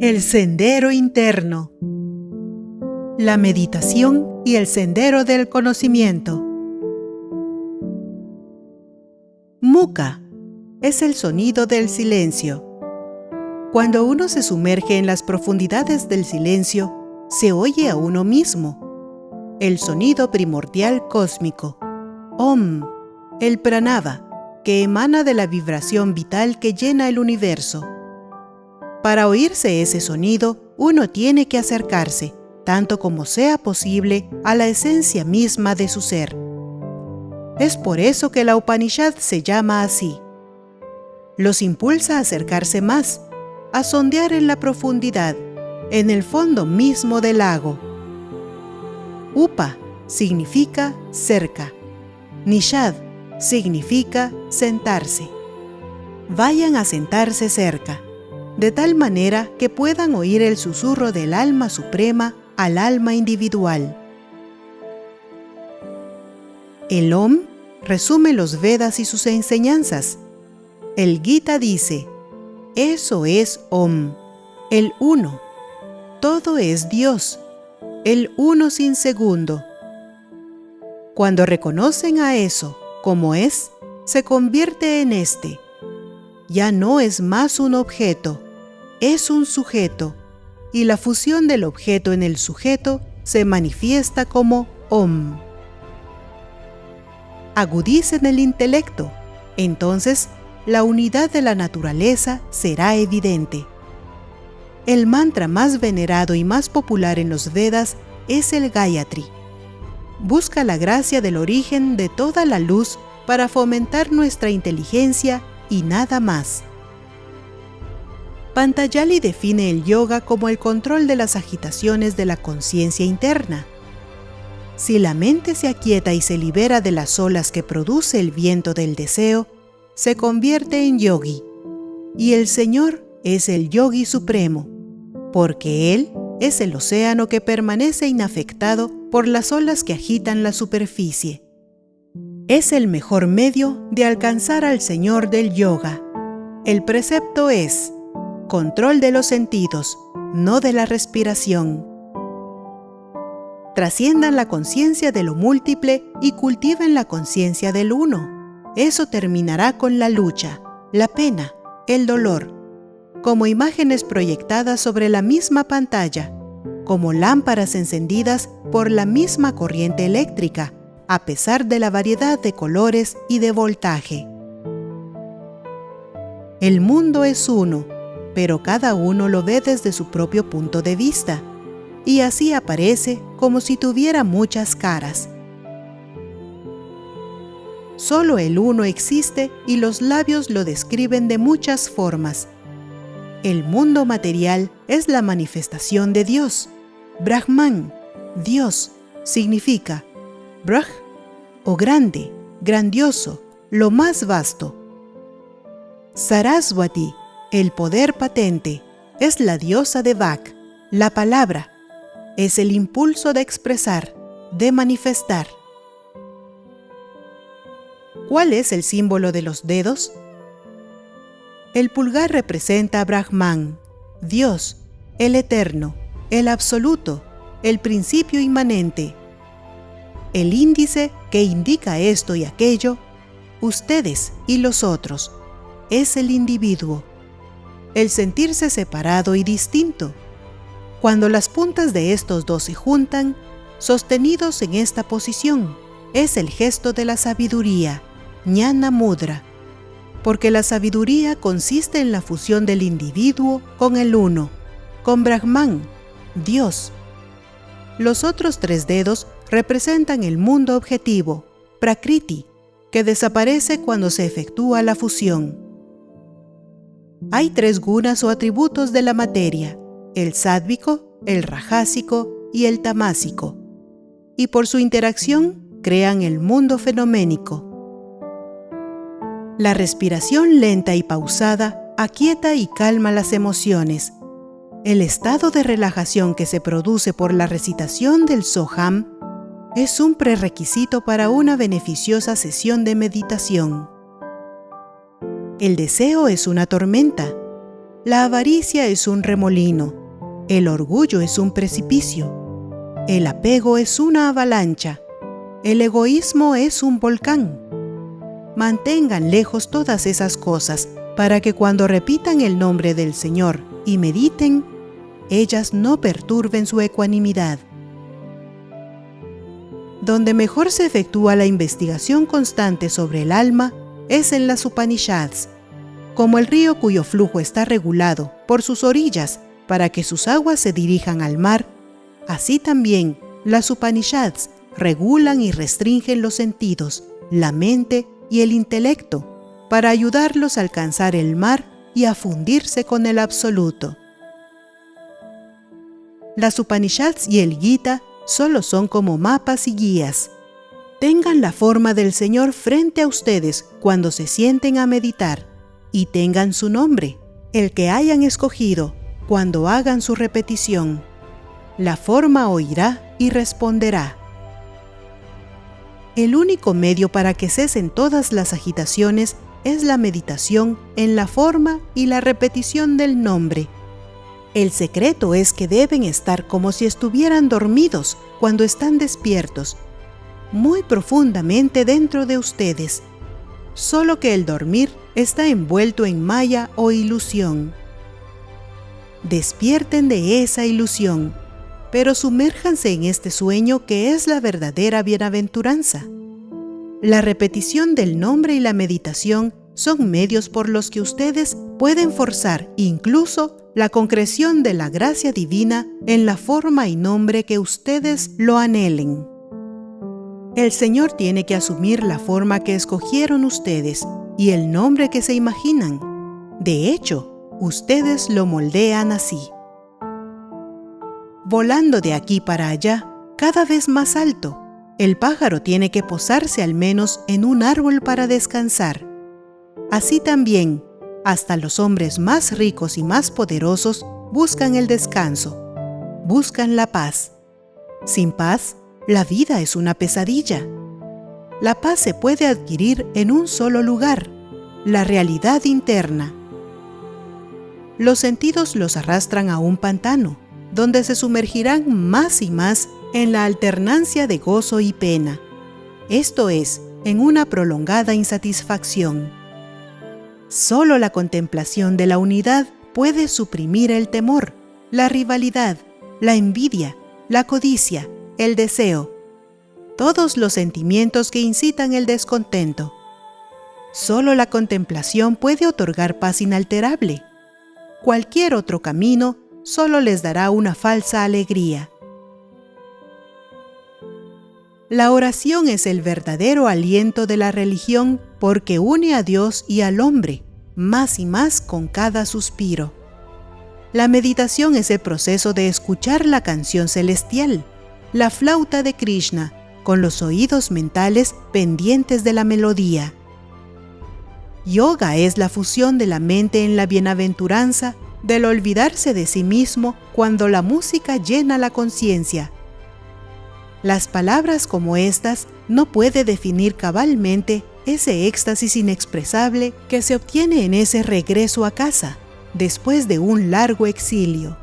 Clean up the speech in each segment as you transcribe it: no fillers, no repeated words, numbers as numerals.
El sendero interno. La meditación y el sendero del conocimiento. Mukha es el sonido del silencio. Cuando uno se sumerge en las profundidades del silencio, se oye a uno mismo. El sonido primordial cósmico. Om, el pranava, que emana de la vibración vital que llena el universo. Para oírse ese sonido, uno tiene que acercarse, tanto como sea posible, a la esencia misma de su ser. Es por eso que la Upanishad se llama así. Los impulsa a acercarse más, a sondear en la profundidad, en el fondo mismo del lago. Upa significa cerca. Nishad significa sentarse. Vayan a sentarse cerca, de tal manera que puedan oír el susurro del alma suprema al alma individual. El Om resume los Vedas y sus enseñanzas. El Gita dice, eso es Om, el Uno. Todo es Dios, el Uno sin segundo. Cuando reconocen a eso como es, se convierte en este. Ya no es más un objeto, es un sujeto, y la fusión del objeto en el sujeto se manifiesta como Om. Agudicen el intelecto, entonces la unidad de la naturaleza será evidente. El mantra más venerado y más popular en los Vedas es el Gayatri. Busca la gracia del origen de toda la luz para fomentar nuestra inteligencia y nada más. Patanjali define el yoga como el control de las agitaciones de la conciencia interna. Si la mente se aquieta y se libera de las olas que produce el viento del deseo, se convierte en yogi, y el Señor es el yogi supremo, porque Él es el océano que permanece inafectado por las olas que agitan la superficie. Es el mejor medio de alcanzar al Señor del yoga. El precepto es control de los sentidos, no de la respiración. Trasciendan la conciencia de lo múltiple y cultiven la conciencia del uno. Eso terminará con la lucha, la pena, el dolor, como imágenes proyectadas sobre la misma pantalla, como lámparas encendidas por la misma corriente eléctrica, a pesar de la variedad de colores y de voltaje. El mundo es uno, pero cada uno lo ve desde su propio punto de vista, y así aparece como si tuviera muchas caras. Solo el uno existe y los labios lo describen de muchas formas. El mundo material es la manifestación de Dios. Brahman, Dios, significa Braj, o grande, grandioso, lo más vasto. Saraswati, el poder patente, es la diosa de Vak, la palabra, es el impulso de expresar, de manifestar. ¿Cuál es el símbolo de los dedos? El pulgar representa a Brahman, Dios, el eterno, el absoluto, el principio inmanente. El índice, que indica esto y aquello, ustedes y los otros, es el individuo. El sentirse separado y distinto. Cuando las puntas de estos dos se juntan, sostenidos en esta posición, es el gesto de la sabiduría, Jnana Mudra, porque la sabiduría consiste en la fusión del individuo con el uno, con Brahman, Dios. Los otros tres dedos representan el mundo objetivo, Prakriti, que desaparece cuando se efectúa la fusión. Hay tres gunas o atributos de la materia, el sádvico, el rajásico y el tamásico, y por su interacción crean el mundo fenoménico. La respiración lenta y pausada aquieta y calma las emociones. El estado de relajación que se produce por la recitación del Soham es un prerequisito para una beneficiosa sesión de meditación. El deseo es una tormenta. La avaricia es un remolino, el orgullo es un precipicio, el apego es una avalancha, el egoísmo es un volcán. Mantengan lejos todas esas cosas para que cuando repitan el nombre del Señor y mediten, ellas no perturben su ecuanimidad. Donde mejor se efectúa la investigación constante sobre el alma es en las Upanishads, como el río cuyo flujo está regulado por sus orillas para que sus aguas se dirijan al mar, así también las Upanishads regulan y restringen los sentidos, la mente y el intelecto para ayudarlos a alcanzar el mar y a fundirse con el absoluto. Las Upanishads y el Gita solo son como mapas y guías. Tengan la forma del Señor frente a ustedes cuando se sienten a meditar y tengan su nombre, el que hayan escogido, cuando hagan su repetición. La forma oirá y responderá. El único medio para que cesen todas las agitaciones es la meditación en la forma y la repetición del nombre. El secreto es que deben estar como si estuvieran dormidos cuando están despiertos, muy profundamente dentro de ustedes, solo que el dormir está envuelto en maya o ilusión. Despierten de esa ilusión, pero sumérjanse en este sueño que es la verdadera bienaventuranza. La repetición del nombre y la meditación son medios por los que ustedes pueden forzar incluso la concreción de la gracia divina en la forma y nombre que ustedes lo anhelen. El Señor tiene que asumir la forma que escogieron ustedes y el nombre que se imaginan. De hecho, ustedes lo moldean así. Volando de aquí para allá, cada vez más alto, el pájaro tiene que posarse al menos en un árbol para descansar. Así también, hasta los hombres más ricos y más poderosos buscan el descanso, buscan la paz. Sin paz, la vida es una pesadilla. La paz se puede adquirir en un solo lugar, la realidad interna. Los sentidos los arrastran a un pantano, donde se sumergirán más y más en la alternancia de gozo y pena, esto es, en una prolongada insatisfacción. Solo la contemplación de la unidad puede suprimir el temor, la rivalidad, la envidia, la codicia, el deseo, todos los sentimientos que incitan el descontento. Solo la contemplación puede otorgar paz inalterable. Cualquier otro camino solo les dará una falsa alegría. La oración es el verdadero aliento de la religión porque une a Dios y al hombre, más y más con cada suspiro. La meditación es el proceso de escuchar la canción celestial, la flauta de Krishna, con los oídos mentales pendientes de la melodía. Yoga es la fusión de la mente en la bienaventuranza del olvidarse de sí mismo cuando la música llena la conciencia. Las palabras como estas no puede definir cabalmente ese éxtasis inexpresable que se obtiene en ese regreso a casa, después de un largo exilio.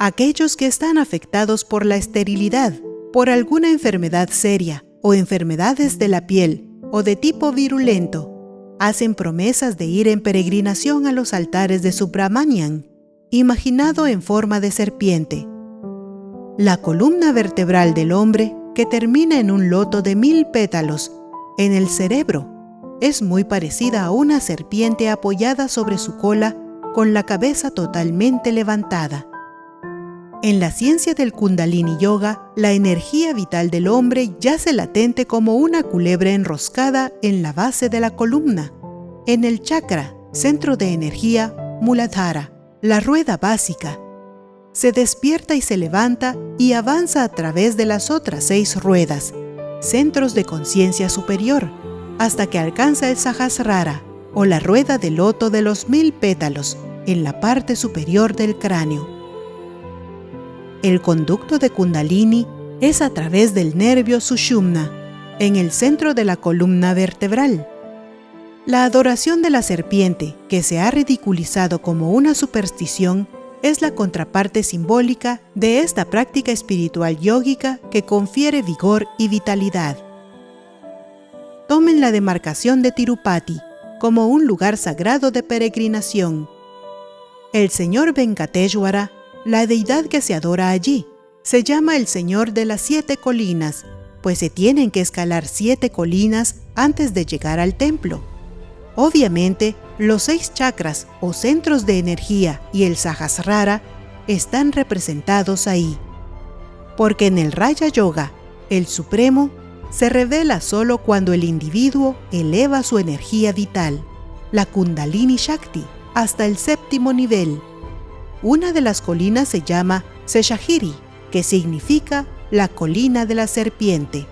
Aquellos que están afectados por la esterilidad, por alguna enfermedad seria o enfermedades de la piel o de tipo virulento, hacen promesas de ir en peregrinación a los altares de Subramanian, imaginado en forma de serpiente. La columna vertebral del hombre, que termina en un loto de 1000 pétalos, en el cerebro, es muy parecida a una serpiente apoyada sobre su cola con la cabeza totalmente levantada. En la ciencia del Kundalini Yoga, la energía vital del hombre yace latente como una culebra enroscada en la base de la columna, en el chakra, centro de energía, Muladhara, la rueda básica. Se despierta y se levanta y avanza a través de las otras 6 ruedas, centros de conciencia superior, hasta que alcanza el Sahasrara, o la rueda del loto de los 1000 pétalos, en la parte superior del cráneo. El conducto de Kundalini es a través del nervio Sushumna, en el centro de la columna vertebral. La adoración de la serpiente, que se ha ridiculizado como una superstición, es la contraparte simbólica de esta práctica espiritual yógica que confiere vigor y vitalidad. Tomen la demarcación de Tirupati como un lugar sagrado de peregrinación. El señor Venkateshwara, la deidad que se adora allí, se llama el Señor de las 7 colinas, pues se tienen que escalar 7 colinas antes de llegar al templo. Obviamente, los 6 chakras o centros de energía y el Sahasrara están representados ahí. Porque en el Raja Yoga, el Supremo se revela solo cuando el individuo eleva su energía vital, la Kundalini Shakti, hasta el 7º nivel. Una de las colinas se llama Seshagiri, que significa la colina de la serpiente.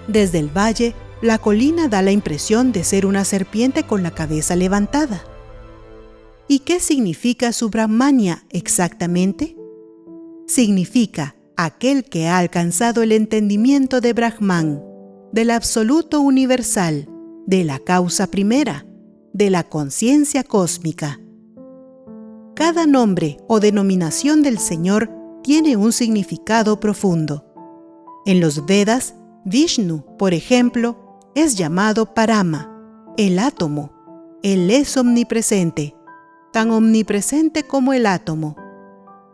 Desde el valle, la colina da la impresión de ser una serpiente con la cabeza levantada. ¿Y qué significa Subramania exactamente? Significa aquel que ha alcanzado el entendimiento de Brahman, del absoluto universal, de la causa primera, de la conciencia cósmica. Cada nombre o denominación del Señor tiene un significado profundo. En los Vedas, Vishnu, por ejemplo, es llamado Parama, el átomo. Él es omnipresente, tan omnipresente como el átomo.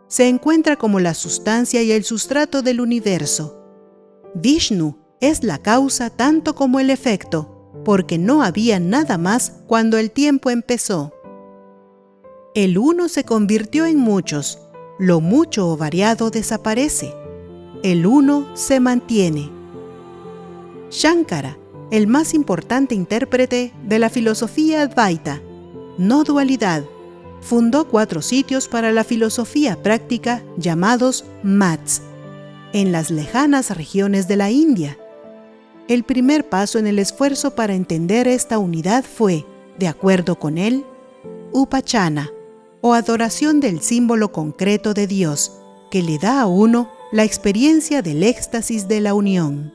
Se encuentra como la sustancia y el sustrato del universo. Vishnu es la causa tanto como el efecto, porque no había nada más cuando el tiempo empezó. El uno se convirtió en muchos, lo mucho o variado desaparece. El uno se mantiene. Shankara, el más importante intérprete de la filosofía Advaita, no dualidad, fundó 4 sitios para la filosofía práctica llamados mats, en las lejanas regiones de la India. El primer paso en el esfuerzo para entender esta unidad fue, de acuerdo con él, upachana, o adoración del símbolo concreto de Dios, que le da a uno la experiencia del éxtasis de la unión.